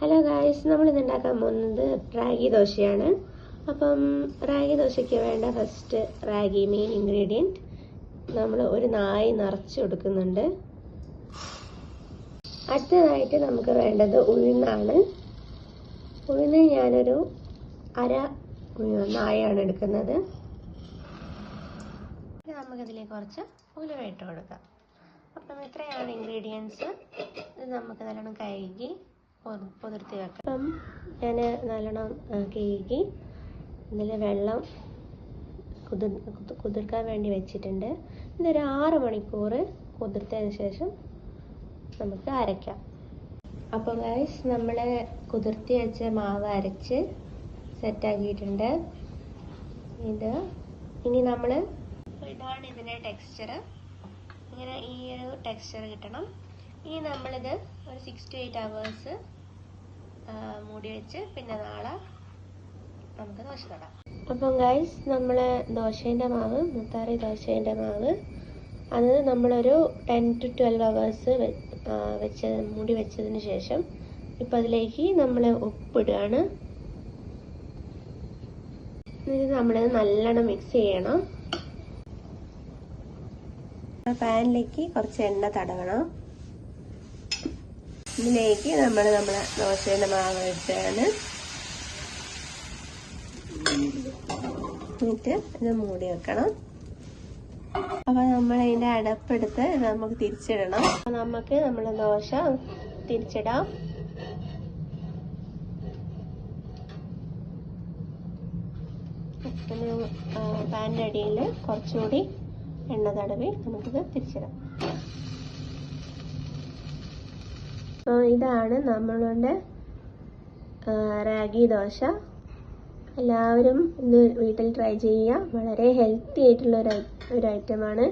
Hello guys, നമ്മളിന്ന് ഉണ്ടാക്കാൻ പോകുന്നത് റാഗി ദോശയാണ്. അപ്പം റാഗി ദോശയ്ക്ക് വേണ്ട ഫസ്റ്റ് റാഗി മെയിൻ ഇൻഗ്രീഡിയൻറ്റ് നമ്മൾ ഒരു നായി നിറച്ച് കൊടുക്കുന്നുണ്ട്. അടുത്തതായിട്ട് നമുക്ക് വേണ്ടത് ഉഴുന്നാണ്. ഉഴുന്ന് ഞാനൊരു അര നായാണ് എടുക്കുന്നത്. നമുക്കതിലേക്ക് കുറച്ച് ഉലുവ ഇട്ട് കൊടുക്കാം. അപ്പം ഇത്രയാണ് ഇൻഗ്രീഡിയൻസ്. ഇത് നമുക്ക് നല്ലോണം കഴുകി പുതിർത്തി വെക്കാം. അപ്പം ഞാൻ നല്ലോണം കഴുകി ഇതിൽ വെള്ളം കുതിർക്കാൻ വേണ്ടി വെച്ചിട്ടുണ്ട്. ഇതൊരു 6 മണിക്കൂർ കുതിർത്തതിന് ശേഷം നമുക്ക് അരയ്ക്കാം. അപ്പോൾ ഗൈസ്, നമ്മൾ കുതിർത്തി വെച്ച മാവ് അരച്ച് സെറ്റാക്കിയിട്ടുണ്ട്. ഇനി നമ്മൾ ഇതാണ് ഇതിൻ്റെ ടെക്സ്ചർ. ഇങ്ങനെ ഈ ഒരു ടെക്സ്ചർ കിട്ടണം. ഇനി നമ്മളിത് ഒരു 6 to 8 hours മൂടി വെച്ച് പിന്നെ നാളെ നമുക്ക് ദോശ തൊടാം. അപ്പം ഗൈസ്, നമ്മൾ ദോശേൻ്റെ മാവ്, മുത്താറി ദോശേൻ്റെ മാവ്, അത് നമ്മളൊരു 10 to 12 hours മൂടി വെച്ചതിന് ശേഷം ഇപ്പം അതിലേക്ക് നമ്മൾ ഉപ്പിടുകയാണ്. ഇത് നമ്മൾ നല്ലോണം മിക്സ് ചെയ്യണം. പാനിലേക്ക് കുറച്ച് എണ്ണ തടവണം. ഇതിലേക്ക് നമ്മളെ ദോശയുടെ മാവ് ഇട്ടാണ് എന്നിട്ട് ഇത് മൂടി വെക്കണം. അപ്പോൾ നമ്മൾ അതിൻ്റെ അടപ്പെടുത്ത് നമുക്ക് തിരിച്ചിടണം. നമുക്ക് നമ്മളെ ദോശ തിരിച്ചിടാം. പാനിൻ്റെ അടിയിൽ കുറച്ചുകൂടി എണ്ണ തടവി നമുക്കിത് തിരിച്ചിടാം. ഇതാണ് നമ്മളുടെ റാഗി ദോശ. എല്ലാവരും ഇത് വീട്ടിൽ ട്രൈ ചെയ്യുക. വളരെ ഹെൽത്തി ആയിട്ടുള്ള ഒരു ഐറ്റമാണ്.